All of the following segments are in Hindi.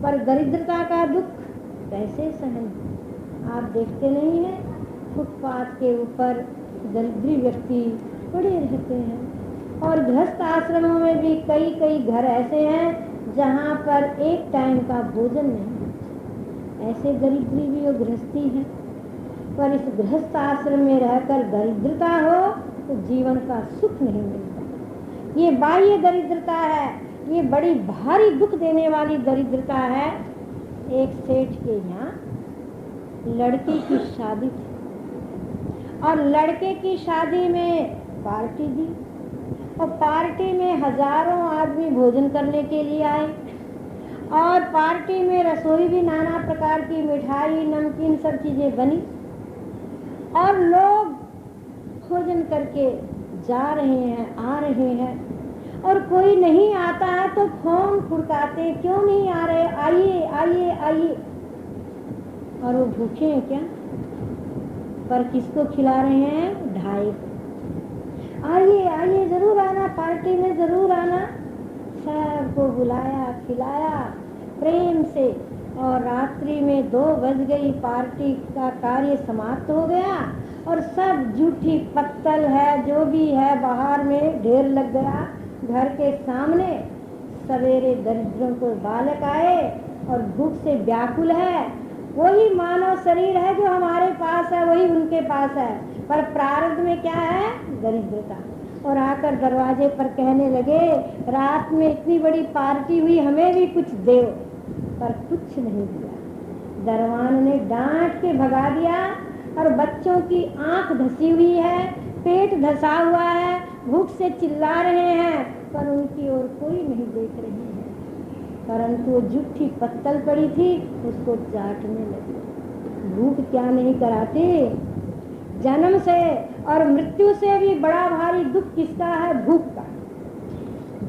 पर दरिद्रता का दुख कैसे सहन? आप देखते नहीं हैं, फुटपाथ के ऊपर दरिद्री व्यक्ति पड़े रहते हैं। और गृहस्थ आश्रमों में भी कई कई घर ऐसे हैं जहाँ पर एक टाइम का भोजन नहीं। ऐसे दरिद्री भी वो गृहस्थी है। पर इस गृहस्थ आश्रम में रहकर दरिद्रता हो तो जीवन का सुख नहीं मिलता। ये बाह्य दरिद्रता है, ये बड़ी भारी दुख देने वाली दरिद्रता है। एक सेठ के यहाँ लड़के की शादी थी और लड़के की शादी में पार्टी दी और पार्टी में हजारों आदमी भोजन करने के लिए आए और पार्टी में रसोई भी नाना प्रकार की मिठाई नमकीन सब चीजें बनी और लोग भोजन करके जा रहे हैं, आ रहे हैं और कोई नहीं आता है तो फोन फुड़काते, क्यों नहीं आ रहे, आइए आइए आइए। और वो भूखे हैं क्या? पर किसको खिला रहे हैं? ढाई। आइए आइए, जरूर आना, पार्टी में जरूर आना। सबको बुलाया, खिलाया प्रेम से और रात्रि में 2 बज गई, पार्टी का कार्य समाप्त हो गया और सब जूठी पत्तल है जो भी है बाहर में ढेर लग गया घर के सामने। सवेरे दरिद्रों को बालक आए और भूख से व्याकुल है, वही मानव शरीर है जो हमारे पास है, वही उनके पास है, पर प्रारब्ध में क्या है? दरिद्रता। और आकर दरवाजे पर कहने लगे, रात में इतनी बड़ी पार्टी हुई, हमें भी कुछ दो। पर कुछ नहीं दिया। दरवान ने डांट के भगा दिया और बच्चों की आंख धसी हुई है, पेट धसा हुआ है, भूख से चिल्ला रहे हैं, पर उनकी ओर कोई नहीं देख रही है। परंतु वो जूठी पत्तल पड़ी थी, उसको चाटने लगी। भूख क्या नहीं कराती? जन्म से और मृत्यु से भी बड़ा भारी दुख किसका है? भूख का।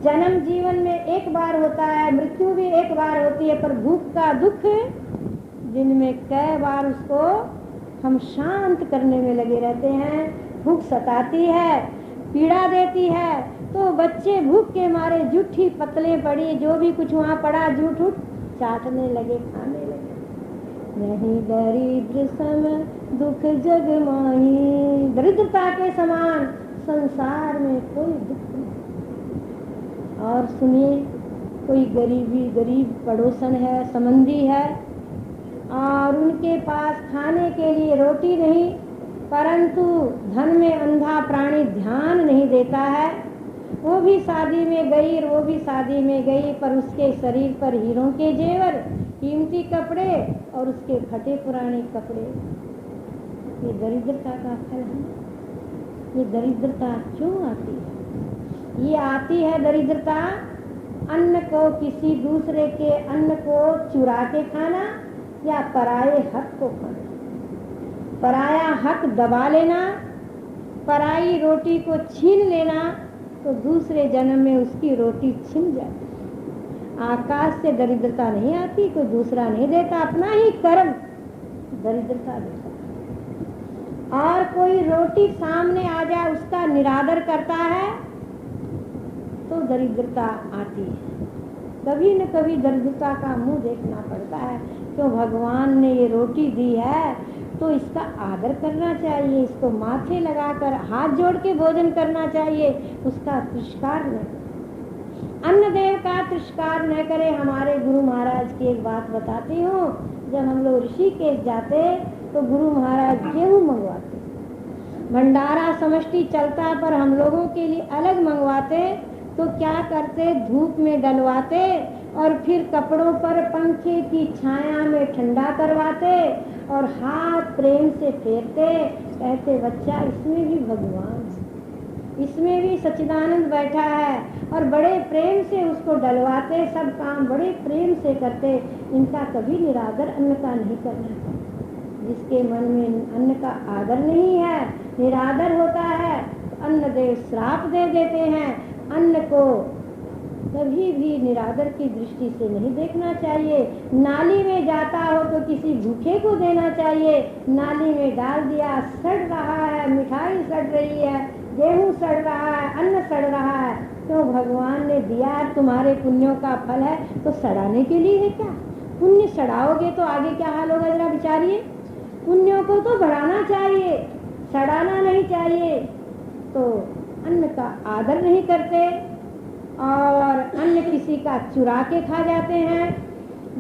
जन्म जीवन में एक बार होता है, मृत्यु भी एक बार होती है, पर भूख का दुख दिन में कई बार उसको हम शांत करने में लगे रहते हैं। भूख सताती है, पीड़ा देती है, तो बच्चे भूख के मारे जूठी पतले पड़ी, जो भी कुछ वहाँ पड़ा जूठ उठ चाटने लगे, खाने लगे। नहीं दरिद्र सम दुख जग माही, दरिद्रता के समान संसार में कोई दुख नहीं। और सुनिए, कोई गरीब पड़ोसन है, संबंधी है और उनके पास खाने के लिए रोटी नहीं, परंतु धन में अंधा प्राणी ध्यान नहीं देता है। वो भी शादी में गई और वो भी शादी में गई, पर उसके शरीर पर हीरों के जेवर, कीमती कपड़े और उसके फटे पुराने कपड़े। ये दरिद्रता का फल है। ये दरिद्रता क्यों आती है? ये आती है दरिद्रता अन्न को, किसी दूसरे के अन्न को चुरा के खाना या पराये हक को खाना। पराया हक दबा लेना, पराई रोटी को छीन लेना, तो दूसरे जन्म में उसकी रोटी छिन जाती। आकाश से दरिद्रता नहीं आती, कोई दूसरा नहीं देता, अपना ही कर्म दरिद्रता देता। और कोई रोटी सामने आ जाए, उसका निरादर करता है तो दरिद्रता आती है। कभी न कभी दरिद्रता का मुंह देखना पड़ता है। तो भगवान ने ये रोटी दी है तो इसका आदर करना चाहिए, इसको माथे लगाकर हाथ जोड़ के भोजन करना चाहिए, उसका तिरस्कार न करें। अन्न देव का तिरस्कार न करें। हमारे गुरु महाराज की एक बात बताती हूँ। जब हम लोग ऋषिकेश जाते तो गुरु महाराज गेहूँ मंगवाते, भंडारा समष्टि चलता, पर हम लोगों के लिए अलग मंगवाते। तो क्या करते? धूप में डलवाते और फिर कपड़ों पर पंखे की छाया में ठंडा करवाते और हाथ प्रेम से फेरते, कहते बच्चा इसमें भी भगवान है, इसमें भी सच्चिदानंद बैठा है, और बड़े प्रेम से उसको डलवाते, सब काम बड़े प्रेम से करते। इनका कभी निरादर अन्न का नहीं करना चाहिए। जिसके मन में अन्न का आदर नहीं है, निरादर होता है, तो अन्न देव श्राप दे देते हैं। अन्न को कभी भी निरादर की दृष्टि से नहीं देखना चाहिए। नाली में जाता हो तो किसी भूखे को देना चाहिए। नाली में डाल दिया, सड़ रहा है, मिठाई सड़ रही है, गेहूं सड़ रहा है, अन्न सड़ रहा है, तो भगवान ने दिया, तुम्हारे पुण्यों का फल है, तो सड़ाने के लिए है क्या? पुण्य सड़ाओगे तो आगे क्या हाल होगा जरा विचारिए। पुण्यों को तो बढ़ाना चाहिए, सड़ाना नहीं चाहिए। तो अन्न का आदर नहीं करते और अन्न किसी का चुरा के खा जाते हैं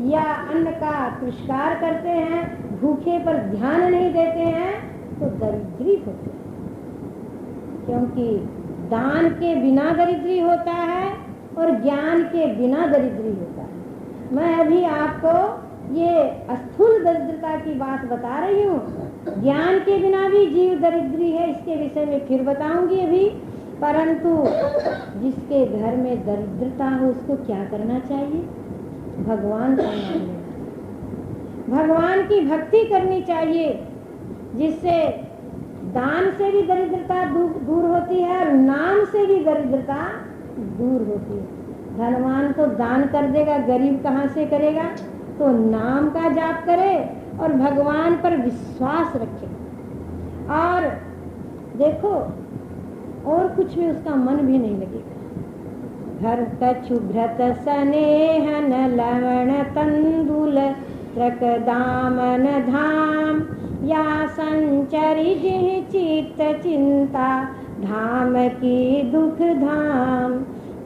या अन्न का तिरस्कार करते हैं, भूखे पर ध्यान नहीं देते हैं, तो दरिद्री होते हैं। क्योंकि दान के बिना दरिद्री होता है और ज्ञान के बिना दरिद्री होता है। मैं अभी आपको ये स्थूल दरिद्रता की बात बता रही हूँ। ज्ञान के बिना भी जीव दरिद्री है, इसके विषय में फिर बताऊंगी अभी। परंतु जिसके घर में दरिद्रता हो उसको क्या करना चाहिए? भगवान का नाम लेना, भगवान की भक्ति करनी चाहिए, जिससे दान से भी दरिद्रता दूर होती है और नाम से भी दरिद्रता दूर होती है। धनवान तो दान कर देगा, गरीब कहाँ से करेगा? तो नाम का जाप करे और भगवान पर विश्वास रखे। और देखो और कुछ में उसका मन भी नहीं लगेगा। घर कछु भ्रत स्नेह न लवण तंदुल त्रक दामन धाम या संचरी जिह चित्त चिंता धाम की दुख धाम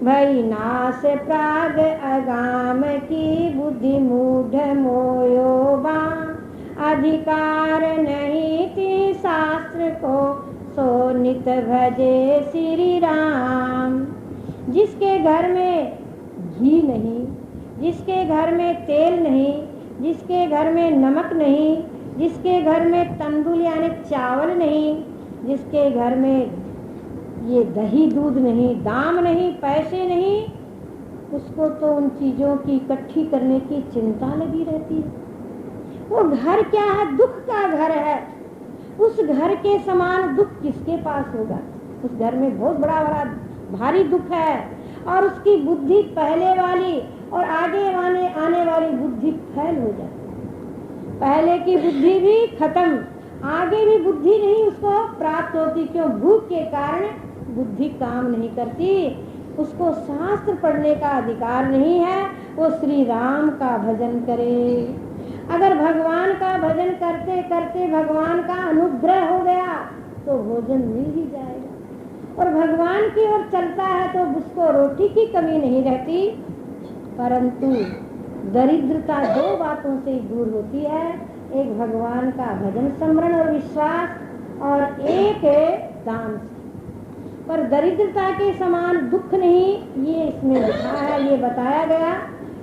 भई नाश प्राग अगाम की बुद्धि मूढ़ मोयो बाम अधिकार नहीं ती शास्त्र को सो नित भजे श्री राम। जिसके घर में घी नहीं, जिसके घर में तेल नहीं, जिसके घर में नमक नहीं, जिसके घर में तंदूल यानी चावल नहीं, जिसके घर में ये दही दूध नहीं, दाम नहीं, पैसे नहीं, उसको तो उन चीजों की इकट्ठी करने की चिंता लगी रहती है। वो घर क्या है? दुख का घर है। उस घर के समान दुख किसके पास होगा? उस घर में बहुत बड़ा बड़ा भारी दुख है और उसकी बुद्धि पहले वाली और आगे आने वाली बुद्धि फैल हो जाती है। पहले की बुद्धि भी खत्म, आगे भी बुद्धि नहीं उसको प्राप्त होती। क्यों? भूख के कारण बुद्धि काम नहीं करती, उसको शास्त्र पढ़ने का अधिकार नहीं है। वो श्री राम का भजन करे। अगर भगवान का भजन करते करते भगवान का अनुग्रह हो गया तो भोजन मिल ही जाएगा और भगवान की ओर चलता है तो उसको रोटी की कमी नहीं रहती। परंतु दरिद्रता दो बातों से ही दूर होती है, एक भगवान का भजन स्मरण और विश्वास और एक है दान से। पर दरिद्रता के समान दुख नहीं, ये इसमें लिखा है, ये बताया गया।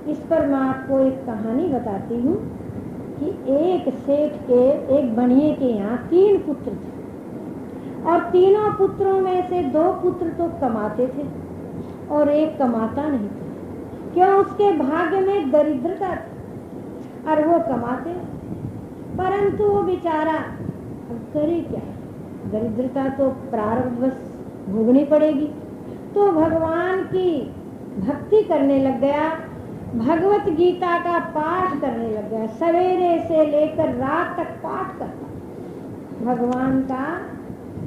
इस पर मैं आपको एक कहानी बताती हूँ कि एक सेठ के, एक बनिए के यहाँ 3 पुत्र थे और तीनों पुत्रों में से 2 पुत्र तो कमाते थे और एक कमाता नहीं था। क्यों? उसके भाग्य में दरिद्रता थी और वो कमाते, परंतु वो बेचारा अब करे क्या? दरिद्रता तो प्रारब्धवश भोगनी पड़ेगी। तो भगवान की भक्ति करने लग गया, भगवत गीता का पाठ करने लग गया, सवेरे से लेकर रात तक पाठ करता, भगवान का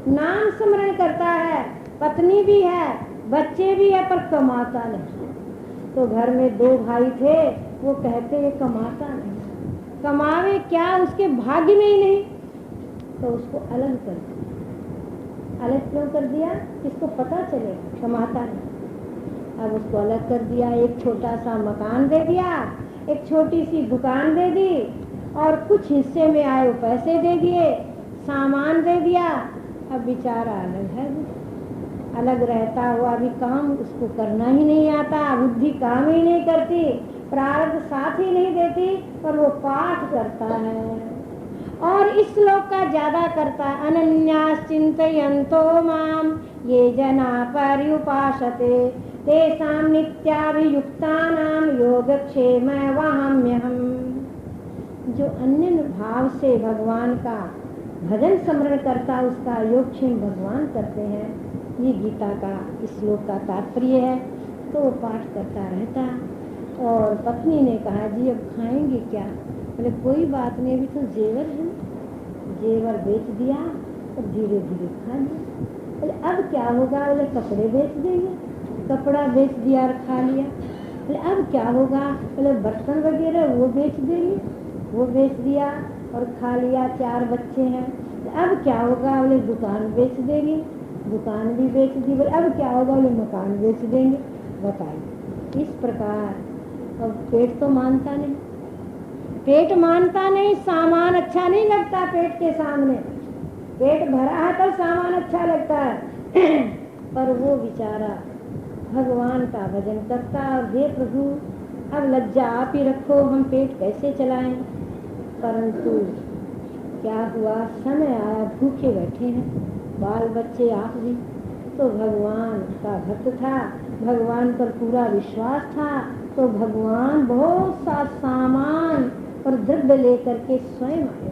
नाम स्मरण करता है। पत्नी भी है, बच्चे भी है, पर कमाता नहीं। तो घर में 2 भाई थे, वो कहते ये कमाता नहीं, कमावे क्या, उसके भाग्य में ही नहीं। तो उसको अलग कर दिया। अलग क्यों कर दिया? किसको पता चले कमाता नहीं। अब उसको अलग कर दिया, एक छोटा सा मकान दे दिया, एक छोटी सी दुकान दे दी और कुछ हिस्से में आए वो पैसे दे दिए, सामान दे दिया। अब बेचारा अलग है, अलग रहता हुआ भी काम उसको करना ही नहीं आता, बुद्धि काम ही नहीं करती, प्रारब्ध साथ ही नहीं देती, पर वो पाठ करता है और इस श्लोक का ज्यादा करता है। अनन्यास चिंतयन्तो माम ये जना पर्युपासते तेषां नित्याभियुक्तानां योगक्षेम वहाम्यहम्। जो अन्य भाव से भगवान का भजन स्मरण करता उसका योगक्षेम भगवान करते हैं। ये गीता का इस श्लोक का तात्पर्य है। तो वो पाठ करता रहता और पत्नी ने कहा जी अब खाएंगे क्या? बोले कोई बात नहीं, अभी तो जेवर है, जेवर बेच दिया और धीरे धीरे खा लिया। बोले अब क्या होगा? बोले कपड़े बेच देंगे, कपड़ा बेच दिया और खा लिया। बोले अब क्या होगा? बोले बर्तन वगैरह वो बेच देंगे। वो बेच दिया और खा लिया। 4 बच्चे हैं, अब क्या होगा? बोले दुकान बेच देंगे। दुकान भी बेच दी। बोले अब क्या होगा? बोले मकान बेच देंगे। बताइए, इस प्रकार अब पेट तो मानता नहीं, पेट मानता नहीं, सामान अच्छा नहीं लगता पेट के सामने। पेट भरा है तब सामान अच्छा लगता है। पर वो बेचारा भगवान का भजन करता और हे प्रभु अब लज्जा आप ही रखो, हम पेट कैसे चलाएं। परंतु क्या हुआ? समय आया, भूखे बैठे हैं, बाल बच्चे आप भी। तो भगवान का भक्त था, भगवान पर पूरा विश्वास था, तो भगवान बहुत सा सामान और द्रव्य लेकर के स्वयं आए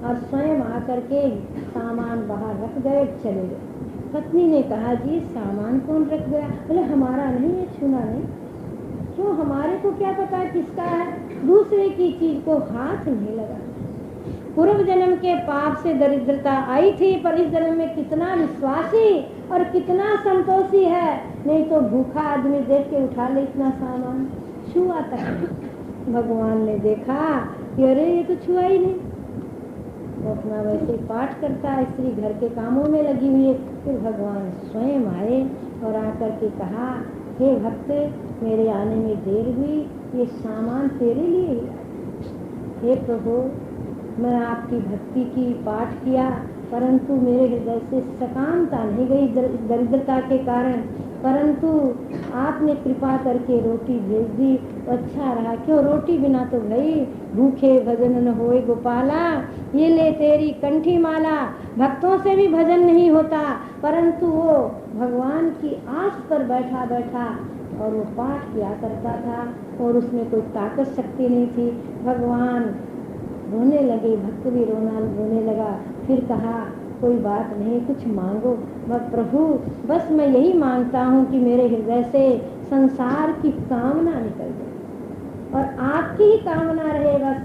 और स्वयं आकर के सामान बाहर रख गए, चले गए। पत्नी ने कहा जी सामान कौन रख गया? बोले हमारा नहीं है, छूना नहीं। क्यों? हमारे को क्या पता किसका है? दूसरे की चीज को हाथ नहीं लगा। पूर्व जन्म के पाप से दरिद्रता आई थी, पर इस जन्म में कितना विश्वासी और कितना संतोषी है। नहीं तो भूखा आदमी देख के उठा ले इतना सामान, छुआ तक। भगवान ने देखा कि अरे ये तो छुआ ही नहीं। वो अपना वैसे पाठ करता है, स्त्री घर के कामों में लगी हुई है। फिर भगवान स्वयं आए और आकर के कहा हे भक्त मेरे आने में देर हुई, ये सामान तेरे लिए ही आया। हे प्रभु मैं आपकी भक्ति की पाठ किया, परंतु मेरे हृदय से सकामता नहीं गई दरिद्रता के कारण, परंतु आपने कृपा करके रोटी भेज दी तो अच्छा रहा। क्यों? रोटी बिना तो भई भूखे भजन न होए गोपाला, ये ले तेरी कंठी माला। भक्तों से भी भजन नहीं होता, परंतु वो भगवान की आस पर बैठा बैठा और वो पाठ किया करता था और उसमें कोई ताकत शक्ति नहीं थी। भगवान रोने लगे, भक्त भी रोने लगा। फिर कहा कोई बात नहीं, कुछ मांगो। मत प्रभु बस मैं यही मांगता हूँ कि मेरे हृदय से संसार की कामना निकल जाए और आपकी ही कामना रहे बस।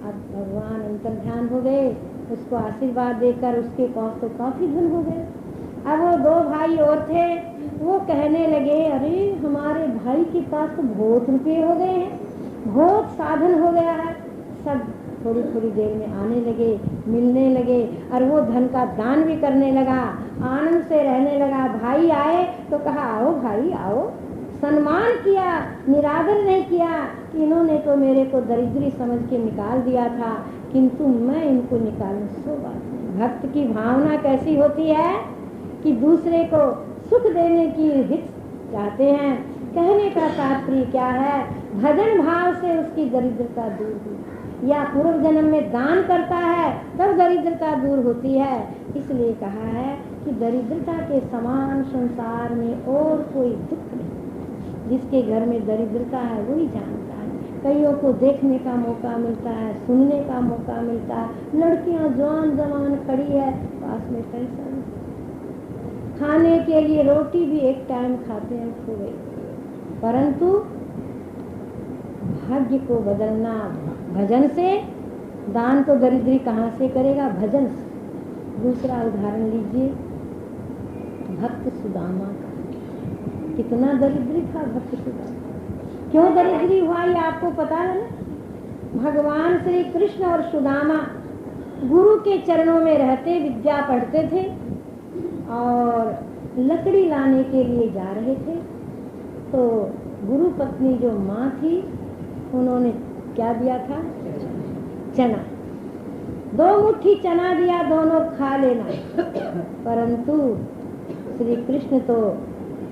अब भगवान अंतर्ध्यान हो गए, उसको आशीर्वाद देकर उसके पास तो काफी धन हो गए। अब वो 2 भाई और थे, वो कहने लगे अरे हमारे भाई के पास तो बहुत रुपये हो गए हैं, बहुत साधन हो गया है। सब थोड़ी थोड़ी देर में आने लगे, मिलने लगे और वो धन का दान भी करने लगा, आनंद से रहने लगा। भाई आए तो कहा आओ भाई आओ, सम्मान किया, निरादर नहीं किया कि इन्होंने तो मेरे को दरिद्री समझ के निकाल दिया था, किंतु मैं इनको निकालूं सो बात नहीं। भक्त की भावना कैसी होती है कि दूसरे को सुख देने की हित चाहते हैं। कहने का तात्पर्य क्या है? भजन भाव से उसकी दरिद्रता दूर हुई, या पूर्व जन्म में दान करता है तब दरिद्रता दूर होती है। इसलिए कहा है कि दरिद्रता के समान संसार में और कोई दुख नहीं। जिसके घर में दरिद्रता है वही जानता है। कईयों को देखने का मौका मिलता है, सुनने का मौका मिलता है। लड़कियां जवान जवान खड़ी है, पास में पैसा नहीं, खाने के लिए रोटी भी एक टाइम खाते हैं थोड़े, परंतु भाग्य को बदलना भजन से। दान तो दरिद्री कहाँ से करेगा? भजन से। दूसरा उदाहरण लीजिए भक्त सुदामा का। कितना दरिद्री था भक्त सुदामा। क्यों दरिद्री हुआ ये आपको पता है ना? भगवान श्री कृष्ण और सुदामा गुरु के चरणों में रहते विद्या पढ़ते थे और लकड़ी लाने के लिए जा रहे थे। तो गुरु पत्नी जो माँ थी उन्होंने क्या दिया था? चना। 2 मुट्ठी चना दिया, दोनों खा लेना। परंतु श्री कृष्ण तो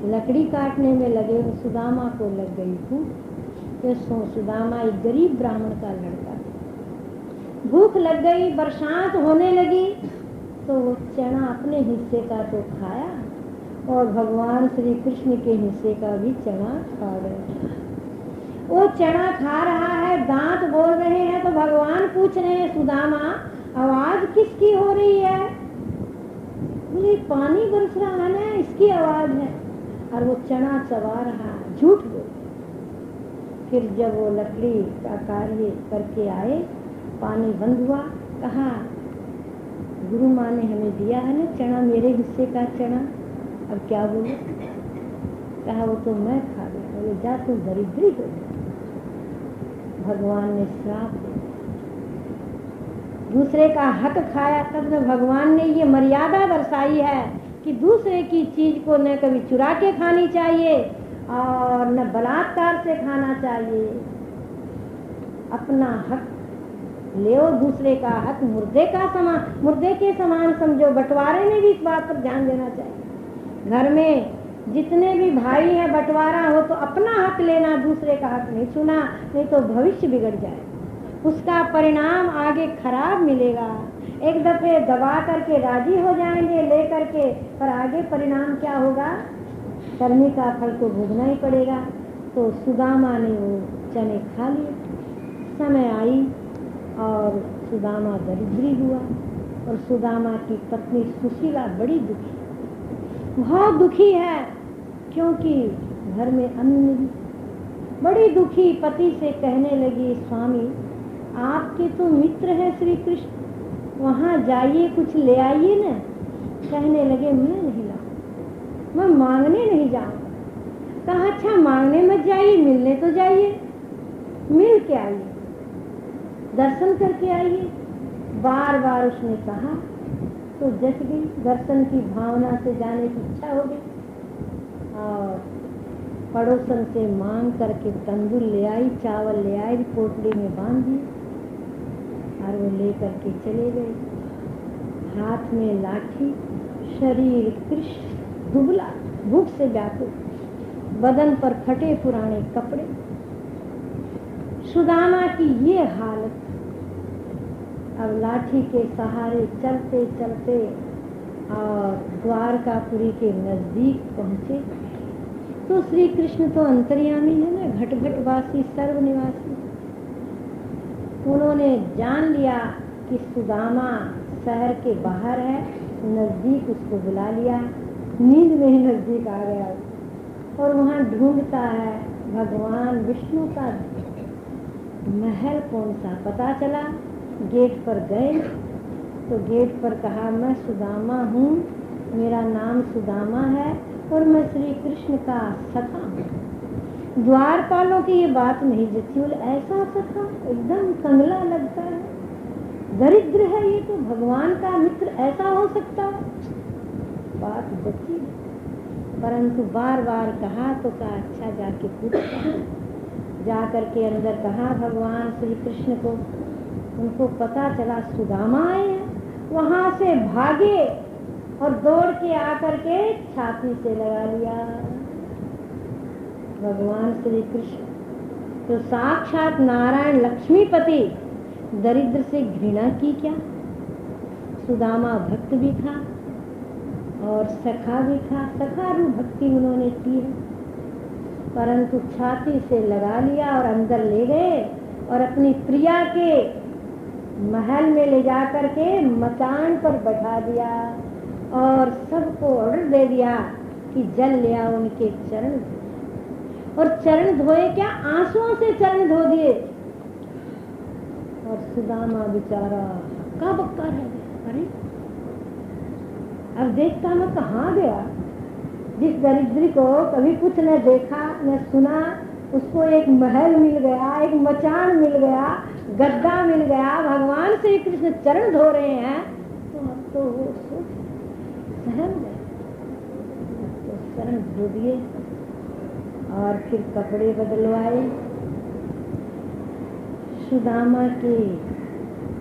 लकड़ी काटने में लगे, सुदामा को लग गई भूख। सुदामा एक गरीब ब्राह्मण का लड़का था। भूख लग गई, बरसात होने लगी, तो वो चना अपने हिस्से का तो खाया और भगवान श्री कृष्ण के हिस्से का भी चना खा गया। वो चना खा रहा है, दांत बोल रहे हैं, तो भगवान पूछ रहे हैं सुदामा आवाज किसकी हो रही है? बोले पानी बरस रहा है ना, इसकी आवाज है। और वो चना चबा रहा, झूठ बोल। फिर जब वो लकड़ी का कार्य करके आए, पानी बंद हुआ, कहा गुरु माँ ने हमें दिया है ना चना, मेरे हिस्से का चना, अब क्या बोले? कहा वो तो मैं खा गया। बोले जा तुम दरिद्री हो गया। भगवान ने श्राप दिया, दूसरे का हक खाया। तब न भगवान ने ये मर्यादा दर्शाई है कि दूसरे की चीज को न कभी चुरा के खानी चाहिए और न बलात्कार से खाना चाहिए। अपना हक ले, दूसरे का हक मुर्दे के समान समझो। बंटवारे में भी इस बात पर ध्यान देना चाहिए। घर में जितने भी भाई हैं, बंटवारा हो तो अपना हक लेना, दूसरे का हक नहीं छूना, नहीं तो भविष्य बिगड़ जाए, उसका परिणाम आगे खराब मिलेगा। एक दफे दबा करके राजी हो जाएंगे ले करके, पर आगे परिणाम क्या होगा, कर्मी का फल तो भोगना ही पड़ेगा। तो सुदामा ने वो चने खा लिए। समय आई और सुदामा दरिद्री हुआ और सुदामा की पत्नी सुशीला बड़ी दुखी, बहुत दुखी है, क्योंकि घर में अन्न नहीं। बड़ी दुखी पति से कहने लगी, स्वामी आपके तो मित्र हैं श्री कृष्ण, वहाँ जाइए कुछ ले आइए न। कहने लगे मैं नहीं लाऊं, मैं मांगने नहीं जाऊंगा। कहा अच्छा मांगने मत जाइए, मिलने तो जाइए, मिल के आइए, दर्शन करके आइए। बार बार उसने कहा तो जच गई, दर्शन की भावना से जाने की इच्छा हो गई और पड़ोसन से मांग करके तंदूर ले आई, चावल ले आई, पोटली में बांध दी और वो ले करके चले गए। हाथ में लाठी, शरीर कृष्ण दुबला, भूख से व्याकुल, बदन पर फटे पुराने कपड़े। सुदामा की ये हालत। अब लाठी के सहारे चलते चलते और द्वारकापुरी के नजदीक पहुंचे तो श्री कृष्ण तो अंतर्यामी है ना, घट घट वासी सर्वनिवासी। उन्होंने जान लिया कि सुदामा शहर के बाहर है, नजदीक उसको बुला लिया। नींद में ही नजदीक आ गया और वहाँ ढूंढता है भगवान विष्णु का महल कौन सा। पता चला, गेट पर गए तो गेट पर कहा मैं सुदामा हूँ, मेरा नाम सुदामा है और मैं श्री कृष्ण का सखा हूँ। द्वारपालों की ये बात नहीं जची, बोले ऐसा सखा, एकदम कंगला लगता है, दरिद्र है ये तो, भगवान का मित्र ऐसा हो सकता। बात जची, परंतु बार बार कहा तो कहा अच्छा जाके पूछता। जा करके अंदर कहा भगवान श्री कृष्ण को, उनको पता चला सुदामा आए हैं। वहां से भागे और दौड़ के आकर के छाती से लगा लिया। भगवान श्री कृष्ण तो साक्षात नारायण लक्ष्मीपति, दरिद्र से घृणा की क्या। सुदामा भक्त भी था और सखा भी था, सखारू भक्ति उन्होंने की है, परंतु छाती से लगा लिया और अंदर ले गए और अपनी प्रिया के महल में ले जाकर के मचान पर बैठा दिया और सबको ऑर्डर दे दिया कि जल ले आओ, उनके चरण धोए। और चरण धोए क्या, आंसुओं से चरण धो दिए। और सुदामा बेचारा हक्का बक्का रह गया। अरे अब देखता मैं कहाँ गया, जिस दरिद्री को कभी कुछ न देखा न सुना, उसको एक महल मिल गया, एक मचान मिल गया, गद्दा मिल गया, भगवान श्री कृष्ण चरण धो रहे हैं, तो अब तो वो सोच सहम गए। तो चरण धो दिए और फिर कपड़े बदलवाए। सुदामा के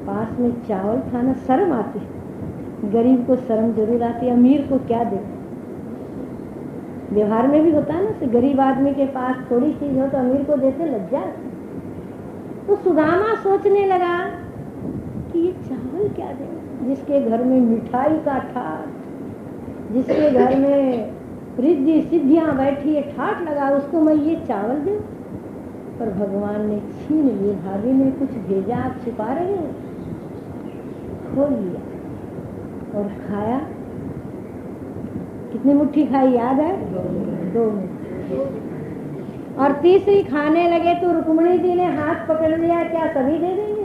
पास में चावल था ना, शर्म आती, गरीब को शर्म जरूर आती, अमीर को क्या दे। व्यवहार में भी होता है ना, गरीब आदमी के पास थोड़ी चीज हो तो अमीर को देते लज्जा। तो सुदामा सोचने लगा कि ये चावल क्या दे, जिसके घर में मिठाई का ठाठ, जिसके घर में रिद्धि सिद्धियां बैठी है, ठाठ लगा, उसको मैं ये चावल दूं। पर भगवान ने छीन लिए, भाभी ने कुछ भेजा, आप छिपा रहे हैं। खोल लिया और खाया। कितनी मुट्ठी खाई याद है? 2 मुट्ठी। और तीसरी खाने लगे तो रुक्मिणी जी ने हाथ पकड़ लिया, क्या सभी दे देंगे?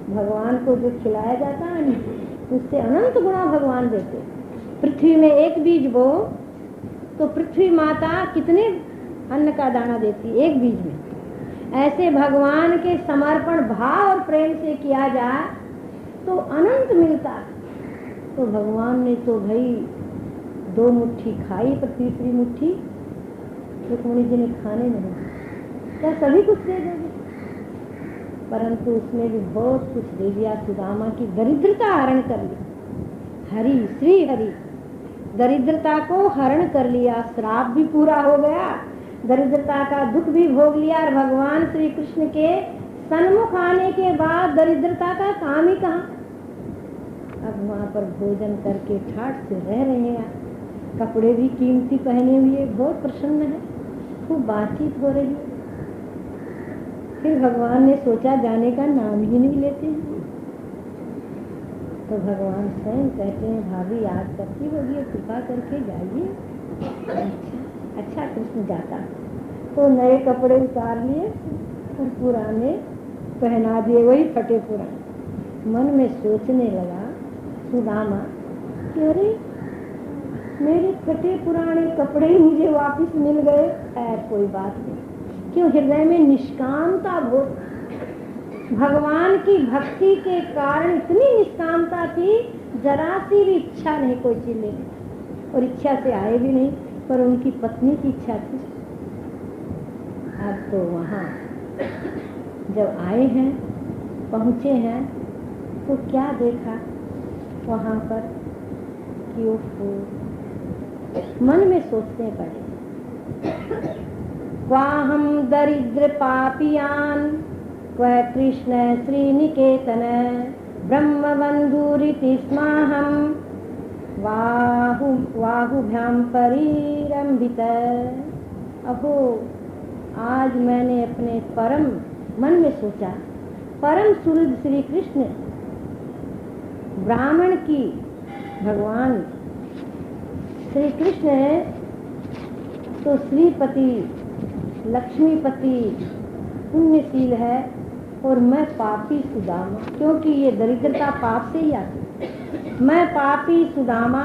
भगवान को जो खिलाया जाता है उससे अनंत गुणा भगवान देते। पृथ्वी में एक बीज बो तो पृथ्वी माता कितने अन्न का दाना देती है एक बीज में। ऐसे भगवान के समर्पण भाव और प्रेम से किया जाए तो अनंत मिलता है। तो भगवान ने तो भाई 2 मुट्ठी खाई, पर तीसरी मुट्ठी रुक्मिणी जी ने खाने नहीं। क्या सभी कुछ दे दोगे? परंतु उसमें भी बहुत कुछ दे दिया। सुदामा की दरिद्रता हरण कर ली। हरि श्री हरि दरिद्रता को हरण कर लिया। श्राप भी पूरा हो गया, दरिद्रता का दुख भी भोग लिया। और भगवान श्री कृष्ण के सन्मुख आने के बाद दरिद्रता का काम ही कहाँ। अब वहाँ पर भोजन करके ठाठ से रह रहे हैं, कपड़े भी कीमती पहने हुए, बहुत प्रसन्न है, खूब बातचीत हो रही है। फिर भगवान ने सोचा जाने का नाम ही नहीं लेते हैं। तो भगवान स्वयं कहते हैं भाभी आज करती होगी, कृपा करके जाइए। अच्छा कृष्ण जाता। तो नए कपड़े उतार लिए और पुराने पहना दिए, वही फटे पुराने। मन में सोचने लगा सुदामा कि अरे मेरे फटे पुराने कपड़े ही मुझे वापस मिल गए। खैर कोई बात नहीं, क्यों हृदय में निष्कामता बहुत। भगवान की भक्ति के कारण इतनी निष्कामता थी, जरा सी भी इच्छा नहीं कोई चीज लेने, और इच्छा से आए भी नहीं, पर उनकी पत्नी की इच्छा थी। अब तो वहाँ जब आए हैं, पहुँचे हैं, तो क्या देखा वहाँ पर कि मन में सोचने पड़े, क्वाहम दरिद्र पापियान क्व कृष्ण श्रीनिकेतन ब्रह्मबंधुरिति स्माहम वाहुभ्याम परिरंभित। अहो आज मैंने अपने परम मन में सोचा, परम सुहृद श्री कृष्ण ब्राह्मण की भगवान श्री कृष्ण है तो श्रीपति लक्ष्मीपति पुण्यशील है, और मैं पापी सुदामा, क्योंकि ये दरिद्रता पाप से ही आती। मैं पापी सुदामा,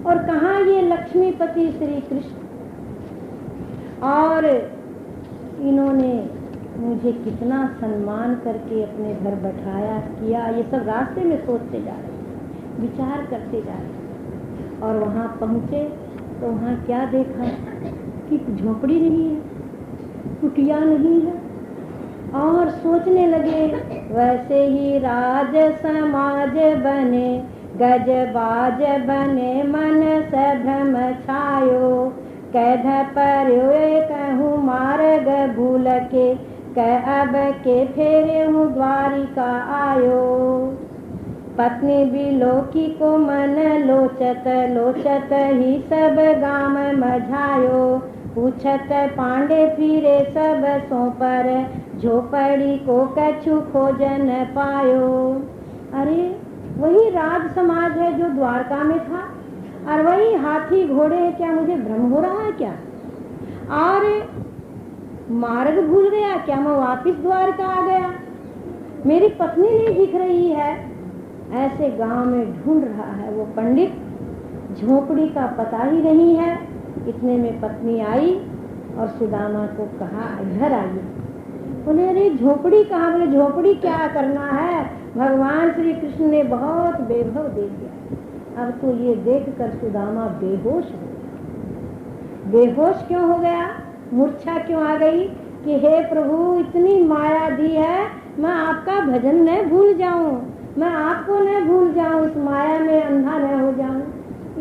और कहाँ ये लक्ष्मीपति श्री कृष्ण, और इन्होंने मुझे कितना सम्मान करके अपने घर बैठाया किया। ये सब रास्ते में सोचते जा रहे, विचार करते जा रहे। और वहाँ पहुँचे तो वहाँ क्या देखा कि झोपड़ी नहीं है, कुटिया नहीं है, और सोचने लगे वैसे ही राज समाज बने, गजबाज बने मन से भ्रम छायो, कैध पर कहूँ मार्ग भूल के, कह अब के फेरे हूँ द्वारिका आयो। पत्नी बिलोकी को मन लोचत लोचत ही सब गाम मझायो, पूछत पांडे फिरे सब सो पर, झोपड़ी को कछु खोजन पायो। अरे वही राज समाज है जो द्वारका में था, और वही हाथी घोड़े, क्या मुझे भ्रम हो रहा है क्या? और मार्ग भूल गया क्या? मैं वापिस द्वारका आ गया, मेरी पत्नी नहीं दिख रही है। ऐसे गांव में ढूंढ रहा है वो पंडित, झोपड़ी का पता ही नहीं है। इतने में पत्नी आई और सुदामा को कहा इधर आइए। बोले अरे झोपड़ी कहाँ? बोले झोपड़ी क्या करना है, भगवान श्री कृष्ण ने बहुत वैभव दे दिया। अब तो ये देखकर सुदामा बेहोश हो गया। बेहोश क्यों हो गया, मूर्छा क्यों आ गई कि हे प्रभु इतनी माया दी है, मैं आपका भजन न भूल जाऊं, मैं आपको न भूल जाऊं, इस माया में अंधा न हो जाऊं।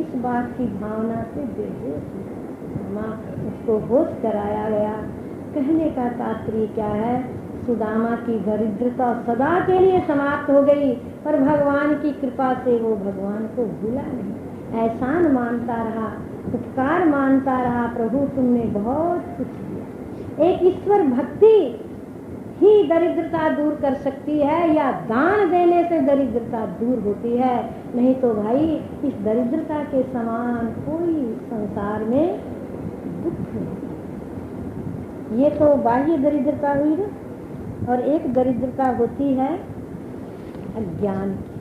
इस बात की भावना से बेहोश उसको होश कराया गया। कहने का तात्पर्य क्या है, सुदामा की दरिद्रता सदा के लिए समाप्त हो गई, पर भगवान की कृपा से वो भगवान को भूला नहीं, एहसान मानता रहा, उपकार मानता रहा। प्रभु तुमने बहुत कुछ दिया। एक ईश्वर भक्ति ही दरिद्रता दूर कर सकती है, या दान देने से दरिद्रता दूर होती है। नहीं तो भाई इस दरिद्रता के समान कोई संसार में दुख नहीं। ये तो बाह्य दरिद्रता हुई ना, और एक दरिद्रता होती है अज्ञान की।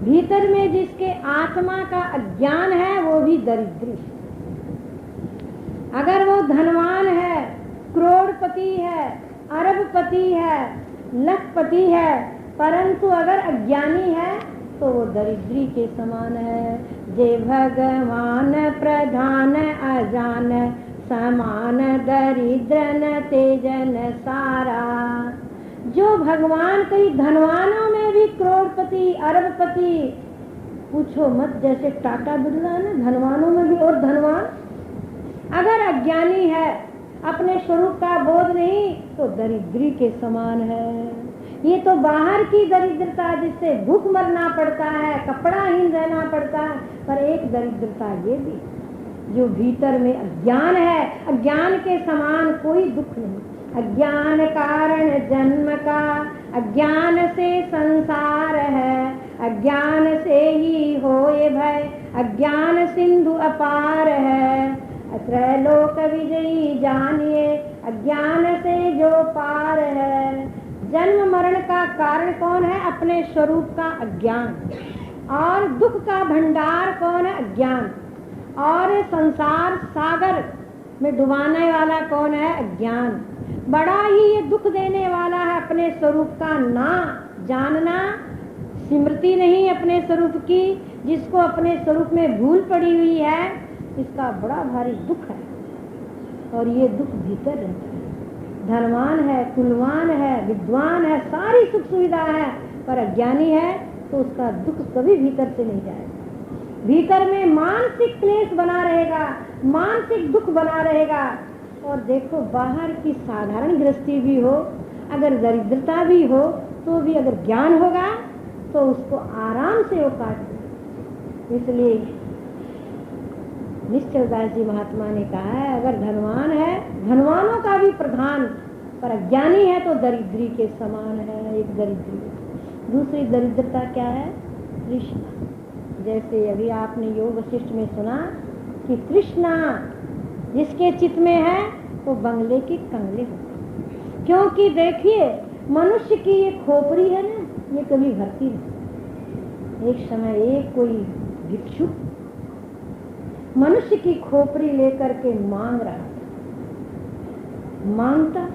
भीतर में जिसके आत्मा का अज्ञान है वो भी दरिद्री है। अगर वो धनवान है, करोड़पति है, अरबपति है, लखपति है, परंतु अगर अज्ञानी है तो वो दरिद्री के समान है। जे भगवान प्रधान अजान समान दरिद्रन तेजन सारा। जो भगवान कई धनवानों में भी करोड़पति, अरबपति, पूछो मत, जैसे टाटा बिरला ना, धनवानों में भी और धनवान, अगर अज्ञानी है, अपने स्वरूप का बोध नहीं, तो दरिद्री के समान है। ये तो बाहर की दरिद्रता, जिससे भूख मरना पड़ता है, कपड़ाहीन रहना पड़ता है, पर एक दरिद्रता ये भी, जो भीतर में अज्ञान है, अज्ञान के समान कोई दुख नहीं। अज्ञान कारण जन्म का, अज्ञान से संसार है, अज्ञान से ही होए भय, अज्ञान सिंधु अपार है। त्रैलोक विजयी जानिए, अज्ञान से जो पार है। जन्म मरण का कारण कौन है? अपने स्वरूप का अज्ञान। और दुख का भंडार कौन है? अज्ञान। और संसार सागर में डुबाने वाला कौन है? अज्ञान। बड़ा ही ये दुख देने वाला है अपने स्वरूप का ना जानना, स्मृति नहीं अपने स्वरूप की, जिसको अपने स्वरूप में भूल पड़ी हुई है, इसका बड़ा भारी दुख है। और ये दुख भीतर रहता है। धनवान है, कुलवान है, विद्वान है, सारी सुख सुविधा है, पर अज्ञानी है तो उसका दुख कभी भीतर से नहीं जाएगा। भीतर में मानसिक क्लेश बना रहेगा, मानसिक दुख बना रहेगा। और देखो, बाहर की साधारण गृहस्थी भी हो, अगर दरिद्रता भी हो, तो भी अगर ज्ञान होगा तो उसको आराम से वो काट दे। इसलिए निश्चल दास जी महात्मा ने कहा है, अगर धनवान है, धनवानों का भी प्रधान, पर अज्ञानी है तो दरिद्री के समान है। एक दरिद्री, दूसरी दरिद्रता क्या है? तृष्णा। जैसे अभी आपने योग वशिष्ठ में सुना कि तृष्णा जिसके चित्त में है वो बंगले की कंगले होते। क्योंकि देखिए, मनुष्य की ये खोपड़ी है ना, ये कभी भरती नहीं। एक समय एक कोई भिक्षु मनुष्य की खोपड़ी लेकर के मांग रहा था, मांगता,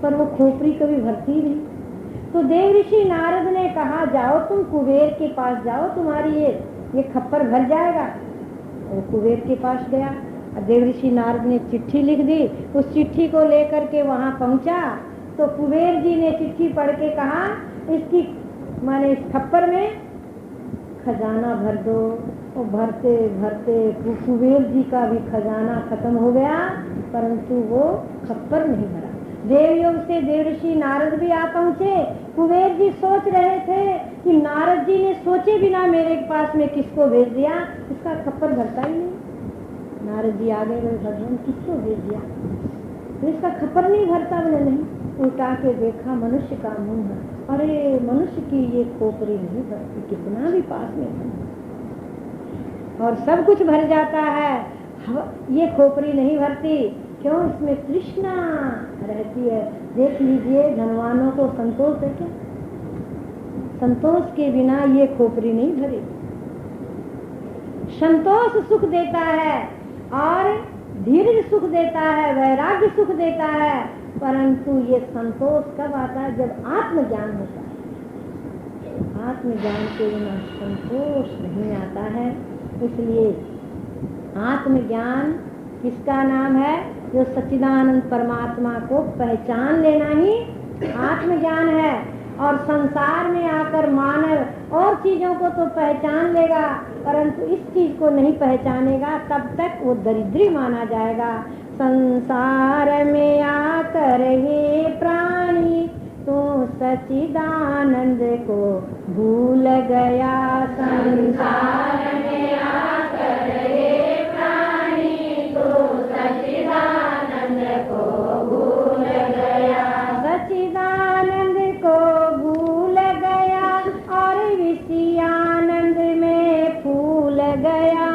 पर वो खोपड़ी कभी भरती नहीं। तो देव ऋषि नारद ने कहा, जाओ तुम कुबेर के पास जाओ, तुम्हारी ये खप्पर भर जाएगा। वो कुबेर के पास गया। देव ऋषि नारद ने चिट्ठी लिख दी, उस चिट्ठी को लेकर के वहां पहुंचा। तो कुबेर जी ने चिट्ठी पढ़ के कहा, इसकी माने इस खप्पर में खजाना भर दो। और भरते भरते कुबेर जी का भी खजाना खत्म हो गया, परंतु वो खप्पर नहीं भरा। देवयोग से देव ऋषि नारद भी आ पहुंचे। कुबेर जी सोच रहे थे कि नारद जी ने सोचे बिना मेरे पास में किसको भेज दिया, इसका खप्पर भरता ही नहीं। नारद जी आ गए, भगवान किसको भेज दिया, इसका खप्पर नहीं भरता। बोले नहीं। उल्टा के देखा, मनुष्य का मुंह है। अरे, मनुष्य की ये खोपड़ी नहीं भरती, कितना भी पास में और सब कुछ भर जाता है, ये खोपड़ी नहीं भरती। क्यों? इसमें तृष्णा रहती है। देख लीजिए, धनवानों को संतोष है क्या? संतोष के बिना ये खोपड़ी नहीं भरेगी। संतोष सुख देता है और धीरज सुख देता है, वैराग्य सुख देता है, परंतु ये संतोष कब आता है? जब आत्मज्ञान होता है। आत्मज्ञान के बिना संतोष नहीं आता है। इसलिए आत्मज्ञान किसका नाम है? जो सच्चिदानंद परमात्मा को पहचान लेना ही आत्मज्ञान है। और संसार में आकर मानव और चीजों को तो पहचान लेगा, परंतु इस चीज को नहीं पहचानेगा, तब तक वो दरिद्री माना जाएगा। संसार में आकर हे प्राणी, तू सच्चिदानंद को भूल गया। संसार में आकर हे प्राणी, तू सच्चिदानंद को भूल गया। सच्चिदानंद को भूल गया और विषयानंद में फूल गया।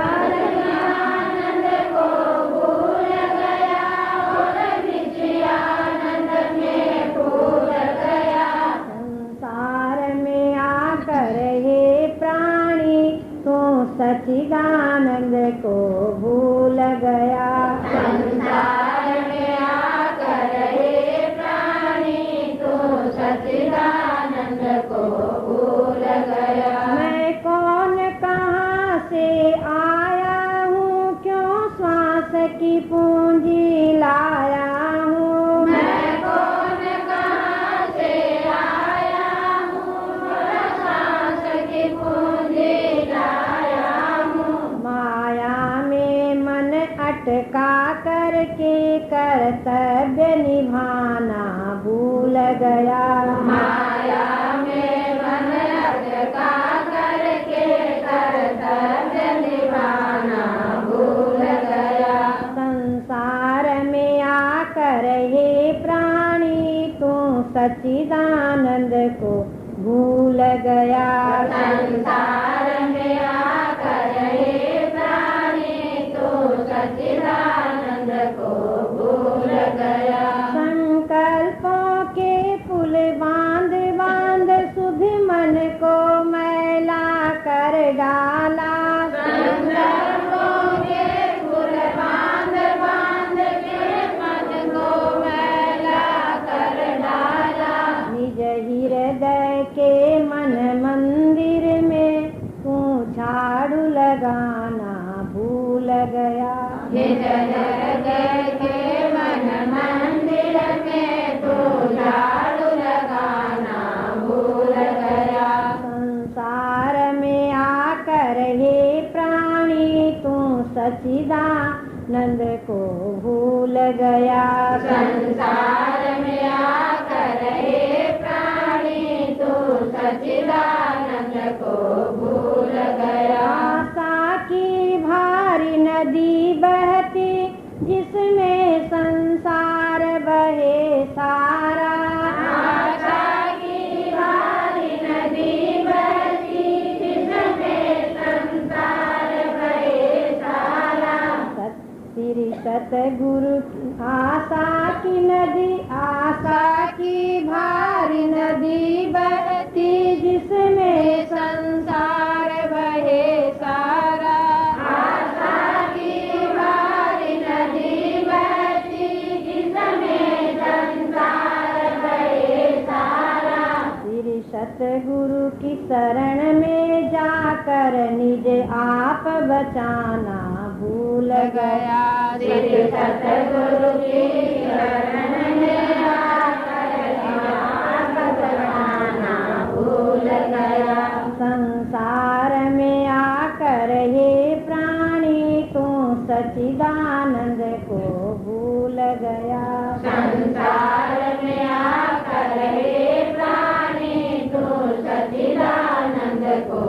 सच्चिदानंद को भूल गया और विषयानंद में फूल गया। संसार में आकर हे प्राणी, पूंजी लाया हूँ, मैं कौन कहाँ से आया हूँ, सांस की पूंजी लाया हूँ। माया में मन अटका करके कर्तव्य निभाना भूल गया। माया में मन अटका करके कर्तव्य निभाना भूल गया। संसार में आकर हे प्राणी तू सच्चिदानंद को भूल गया। संसार में आकर हे प्राणी तू सच्चिदानंद को भूल गया। संकल्पों के पुल बांध बांध सुध मन को मैला कर डाला। संकल्पों के पुल बांध बांध के मन को मैला कर डाला। निज हृदय के मन मंदिर में तू झाड़ू लगाना भूल गया। निज हृदय के मन मंदिर में तू झाड़ू लगाना भूल गया। संसार में आकर हे प्राणी तू सच्चिदानंद को भूल गया। संसार में आकर हे प्राणी तू सच्चिदानंद को भूल गया। आशा की भारी नदी बहती जिसमें संसार बहे सारा। आशा की भारी नदी बहती जिसमें संसार बहे सारा। श्री सतगुरु आशा की नदी, आशा की भारी नदी बहती जिसमें संसार बहे सारा। आशा की भारी नदी बहती जिसमें संसार बहे सारा। श्री सतगुरु की शरण में जाकर निज आप बचाना भूल गया। श्री सतगुरु की शरण में आकर आप बचाना भूल गया। संसार में आकर हे प्राणी तू सच्चिदानंद को भूल गया। संसार में आकर हे प्राणी तू सच्चिदानंद को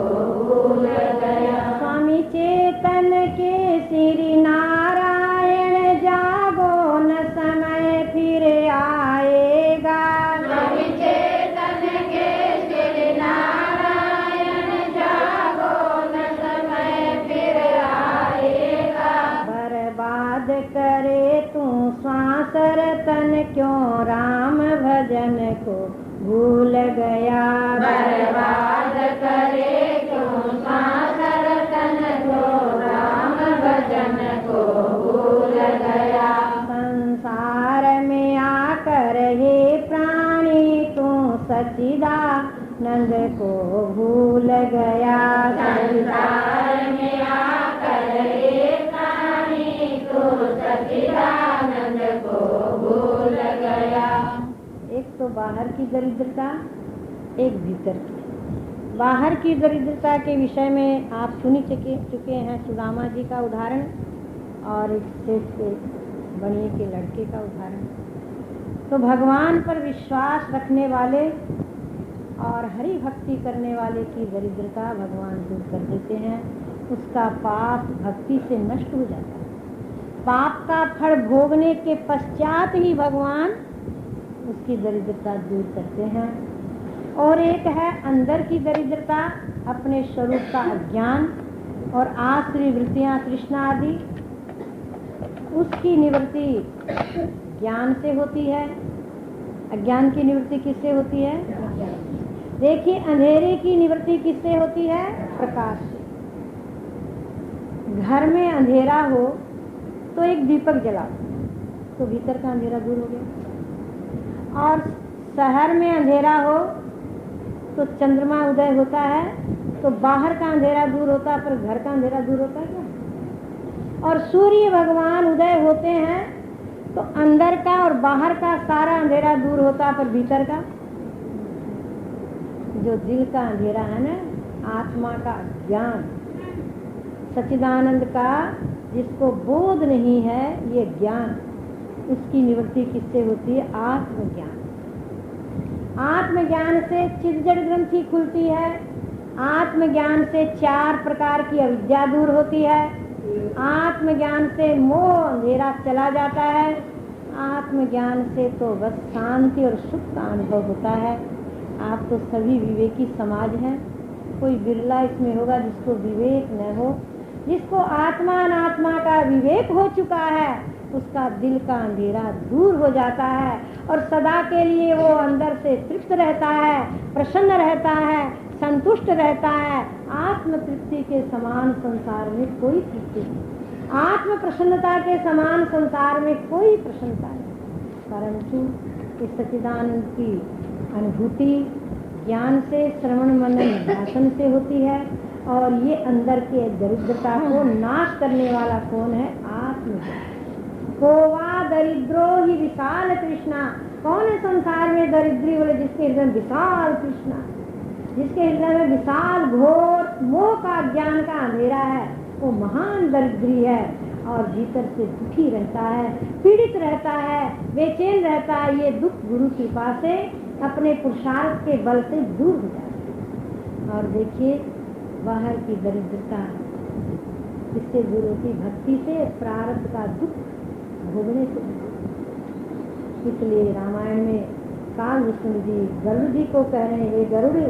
भूल गया। स्वामी चेतन के श्री नारायण जागो न समय फिर आएगा। स्वामी चेतन के श्री नारायण जागो न समय फिर आएगा। बर्बाद करे तू श्वास रतन क्यों राम भजन को भूल गया। बर्बाद करे क्यों सांस रतन को राम भजन को भूल गया। संसार में आकर हे प्राणी तू सच्चिदानंद को भूल गया। संसार में आकर हे प्राणी तू सच्चिदानंद को भूल गया। एक तो बाहर की दरिद्रता, एक भीतर की। बाहर की दरिद्रता के विषय में आप सुन चुके हैं सुदामा जी का उदाहरण और एक सेठ के बनिए के लड़के का उदाहरण। तो भगवान पर विश्वास रखने वाले और हरि भक्ति करने वाले की दरिद्रता भगवान दूर कर देते हैं। उसका पाप भक्ति से नष्ट हो जाता है। पाप का फल भोगने के पश्चात ही भगवान उसकी दरिद्रता दूर करते हैं। और एक है अंदर की दरिद्रता, अपने स्वरूप का अज्ञान और आश्रय वृत्तियां तृष्णा आदि, उसकी निवृत्ति ज्ञान से होती है। अज्ञान की निवृत्ति किससे होती है? देखिए, अंधेरे की निवृत्ति किससे होती है? प्रकाश से। घर में अंधेरा हो तो एक दीपक जलाओ तो भीतर का अंधेरा दूर हो गया। और शहर में अंधेरा हो तो चंद्रमा उदय होता है तो बाहर का अंधेरा दूर होता है, पर घर का अंधेरा दूर होता है क्या? और सूर्य भगवान उदय होते हैं तो अंदर का और बाहर का सारा अंधेरा दूर होता, पर भीतर का जो दिल का अंधेरा है ना, आत्मा का ज्ञान, सच्चिदानंद का जिसको बोध नहीं है, ये ज्ञान, उसकी निवृत्ति किससे होती है? आत्मज्ञान। आत्मज्ञान से चित्तजड़ ग्रंथि खुलती है, आत्मज्ञान से 4 प्रकार की अविद्या दूर होती है, आत्मज्ञान से मोह अंधेरा चला जाता है, आत्मज्ञान से तो बस शांति और सुख का अनुभव होता है। आप तो सभी विवेकी समाज हैं, कोई बिरला इसमें होगा जिसको विवेक न हो। जिसको आत्मा अनात्मा का विवेक हो चुका है, उसका दिल का अंधेरा दूर हो जाता है और सदा के लिए वो अंदर से तृप्त रहता है, प्रसन्न रहता है, संतुष्ट रहता है। आत्म तृप्ति के समान संसार में कोई तृप्ति नहीं, आत्म प्रसन्नता के समान संसार में कोई प्रसन्नता नहीं। परंतु इस सच्चिदानंद की अनुभूति ज्ञान से, श्रवण मनन भाषण से होती है। और ये अंदर के दरिद्रता को नाश करने वाला कौन है? आत्मज्ञान। कोवा दरिद्रो ही विशाल कृष्णा। कौन है संसार में दरिद्री? बोले जिसके हृदय में विशाल कृष्णा, जिसके हृदय में विशाल घोर मोह का ज्ञान का अंधेरा है, वो महान दरिद्री है और भीतर से दुखी रहता है, पीड़ित रहता है, बेचैन रहता है। ये दुख गुरु कृपा से, अपने पुरुषार्थ के बल से दूर हो जाता है। और देखिए बाहर की दरिद्रता इससे दूर होती भक्ति से, प्रारब्ध का दुख भोगने से। इसलिए रामायण में काल विष्णु जी गरुड़ जी को कह रहे हैं, हे गरुड़,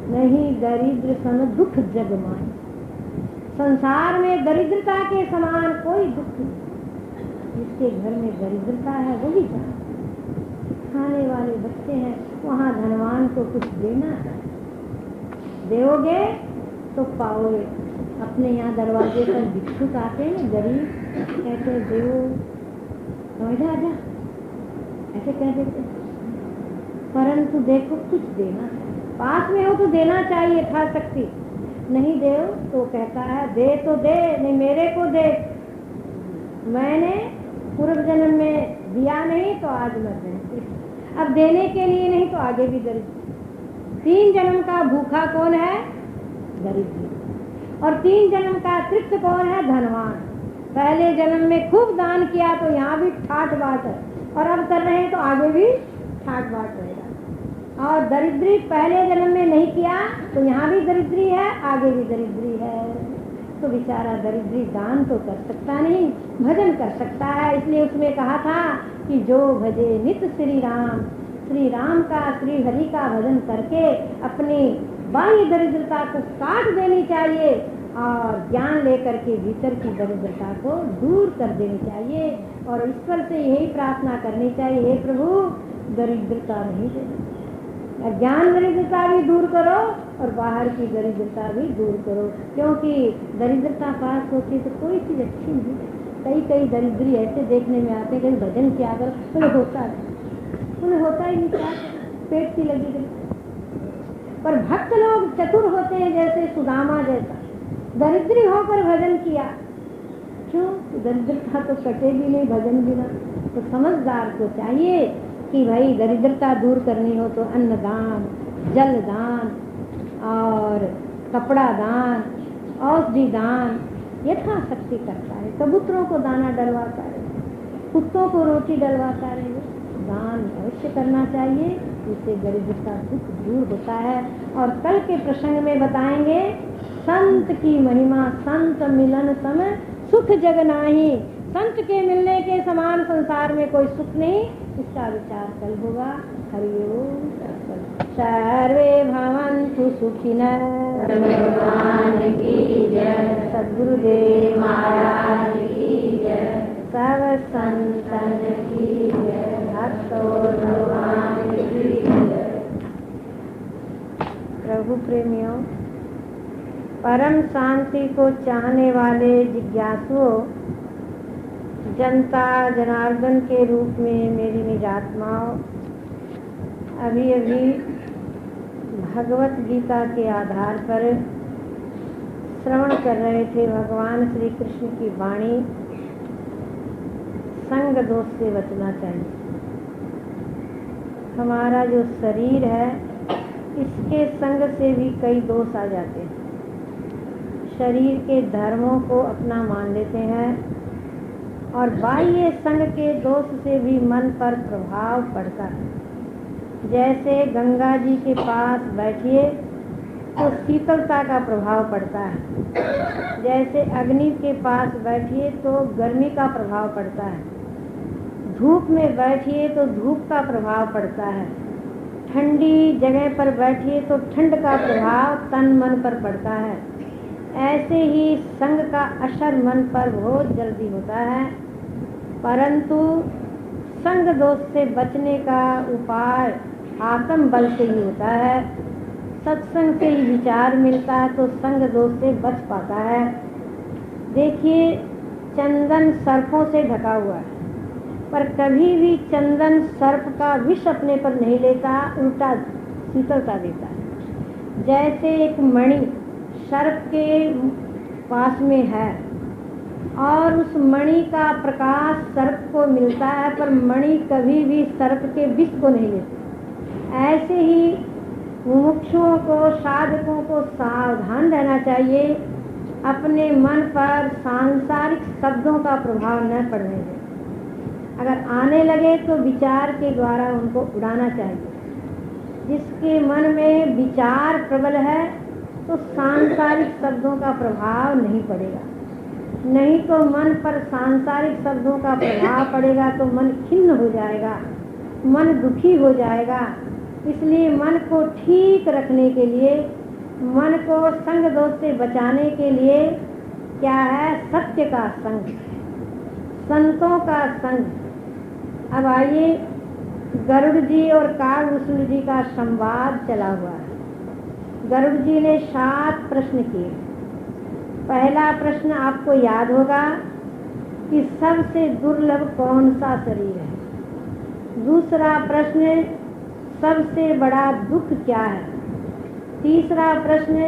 नहीं दरिद्र सम दुख जग मान। संसार में दरिद्रता के समान कोई दुख नहीं। जिसके घर में दरिद्रता है वही जाने। खाने वाले बच्चे हैं, वहाँ धनवान को कुछ देना है, देओगे तो पाओगे। अपने यहाँ दरवाजे पर भिक्षुक आते हैं, गरीब, कहते देवो नोएडा आजा, ऐसे कह देते। परंतु देखो कुछ देना, पास में हो तो देना चाहिए था शक्ति, नहीं दे तो कहता है दे तो दे, नहीं मेरे को दे, मैंने पूर्व जन्म में दिया नहीं तो आज मैं देती, अब देने के लिए नहीं तो आगे भी दरिद्र। 3 जन्म का भूखा कौन है? दरिद्र। और 3 जन्म का तृप्त कौन है? धनवान। पहले जन्म में खूब दान किया तो यहाँ भी ठाट बाट है, और अब कर रहे हैं तो आगे भी ठाट बाट रहेगा। और दरिद्री पहले जन्म में नहीं किया तो यहाँ भी दरिद्री है, आगे भी दरिद्री है। तो बेचारा दरिद्री दान तो कर सकता नहीं, भजन कर सकता है। इसलिए उसमें कहा था कि जो भजे नित श्री राम, श्री राम का, श्री हरि का भजन करके अपनी बाह्य दरिद्रता को काट देनी चाहिए और ज्ञान लेकर के भीतर की दरिद्रता को दूर कर देनी चाहिए। और ईश्वर से यही प्रार्थना करनी चाहिए, हे प्रभु दरिद्रता नहीं देना, ज्ञान दरिद्रता भी दूर करो और बाहर की दरिद्रता भी दूर करो। क्योंकि दरिद्रता पास होती तो कोई चीज़ अच्छी नहीं। कई दरिद्री ऐसे देखने में आते हैं, कहीं भजन क्या करो, उन्हें होता ही नहीं, क्या पेट की लगी गई। पर भक्त लोग चतुर होते हैं, जैसे सुदामा जैसा दरिद्री होकर भजन किया। क्यों? दरिद्रता तो कटेगी नहीं भजन बिना। तो समझदार को चाहिए कि भाई दरिद्रता दूर करनी हो तो अन्न दान, जल दान और कपड़ा दान, औषधि दान यथाशक्ति करता है। कबूतरों को दाना डलवाता है, कुत्तों को रोटी डलवाता है। दान अवश्य करना चाहिए, इससे दरिद्रता दुख दूर होता है। और कल के प्रसंग में बताएंगे संत की महिमा, संत मिलन समय सुख जग नाही। संत के मिलने के समान संसार में कोई सुख नहीं, इसका विचार कल होगा। हरि ओम। सर्वे भवन्तु सुखिनः। सद्गुरुदेव महाराज की जय। सब संतन की जय। भक्तों भगवान की जय। प्रभु प्रेमियों, परम शांति को चाहने वाले जिज्ञासुओं, जनता जनार्दन के रूप में मेरी निजात्माओं, अभी अभी भगवत गीता के आधार पर श्रवण कर रहे थे भगवान श्री कृष्ण की वाणी। संग दोष से बचना चाहिए। हमारा जो शरीर है इसके संग से भी कई दोष आ जाते हैं। शरीर के धर्मों को अपना मान लेते हैं और बाह्य संग के दोष से भी मन पर प्रभाव पड़ता है। जैसे गंगा जी के पास बैठिए तो शीतलता का प्रभाव पड़ता है, जैसे अग्नि के पास बैठिए तो गर्मी का प्रभाव पड़ता है, धूप में बैठिए तो धूप का प्रभाव पड़ता है, ठंडी जगह पर बैठिए तो ठंड का प्रभाव तन मन पर पड़ता है। ऐसे ही संग का असर मन पर बहुत जल्दी होता है, परंतु संग दोष से बचने का उपाय आत्म बल से ही होता है। सत्संग से ही विचार मिलता है तो संग दोष से बच पाता है। देखिए, चंदन सर्पों से ढका हुआ है, पर कभी भी चंदन सर्प का विष अपने पर नहीं लेता, उल्टा शीतलता देता है। जैसे एक मणि सर्प के पास में है और उस मणि का प्रकाश सर्प को मिलता है, पर मणि कभी भी सर्प के विष को नहीं लेती। ऐसे ही मुमुक्षुओं को, साधकों को सावधान रहना चाहिए, अपने मन पर सांसारिक शब्दों का प्रभाव न पड़ने दें। अगर आने लगे तो विचार के द्वारा उनको उड़ाना चाहिए। जिसके मन में विचार प्रबल है तो सांसारिक शब्दों का प्रभाव नहीं पड़ेगा, नहीं तो मन पर सांसारिक शब्दों का प्रभाव पड़ेगा तो मन खिन्न हो जाएगा, मन दुखी हो जाएगा। इसलिए मन को ठीक रखने के लिए, मन को संग दोष से बचाने के लिए क्या है? सत्य का संग, संतों का संग। अब आइए, गरुड़ जी और कागभूषण जी का संवाद चला हुआ है। गरुड़ जी ने 7 प्रश्न किए। पहला प्रश्न आपको याद होगा कि सबसे दुर्लभ कौन सा शरीर है। दूसरा प्रश्न, सबसे बड़ा दुख क्या है। तीसरा प्रश्न,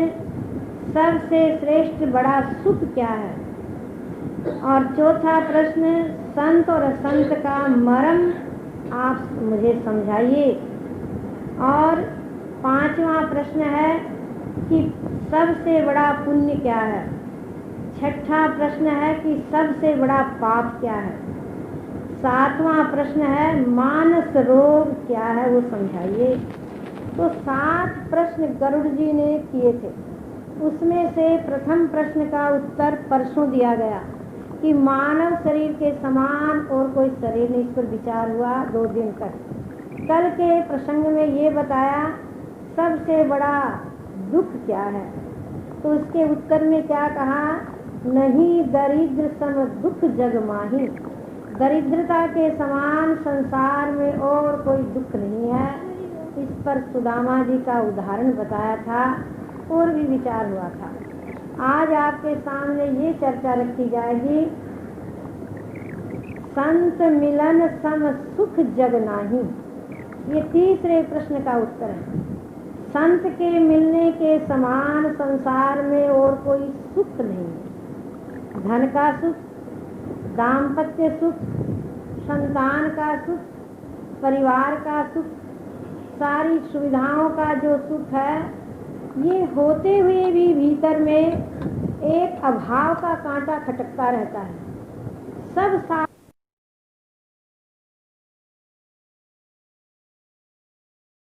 सबसे श्रेष्ठ बड़ा सुख क्या है। और चौथा प्रश्न, संत और असंत का मर्म आप मुझे समझाइए। और 5वां प्रश्न है कि सबसे बड़ा पुण्य क्या है। 6ठा प्रश्न है कि सबसे बड़ा पाप क्या है। 7वां प्रश्न है मानस रोग क्या है, वो समझाइए। तो 7 प्रश्न गरुड़ जी ने किए थे। उसमें से प्रथम प्रश्न का उत्तर परसों दिया गया कि मानव शरीर के समान और कोई शरीर नहीं। इस पर विचार हुआ 2 दिन तक। कल के प्रसंग में ये बताया सबसे बड़ा दुख क्या है। तो उसके उत्तर में क्या कहा? नहीं दरिद्र सम दुख जग माही। दरिद्रता के समान संसार में और कोई दुख नहीं है। इस पर सुदामा जी का उदाहरण बताया था और भी विचार हुआ था। आज आपके सामने ये चर्चा रखी जाएगी, संत मिलन सम सुख जग नाही। ये तीसरे प्रश्न का उत्तर है। संत के मिलने के समान संसार में और कोई सुख नहीं है। धन का सुख, दाम्पत्य सुख, संतान का सुख, परिवार का सुख, सारी सुविधाओं का जो सुख है, ये होते हुए भी भीतर में एक अभाव का कांटा खटकता रहता है। सब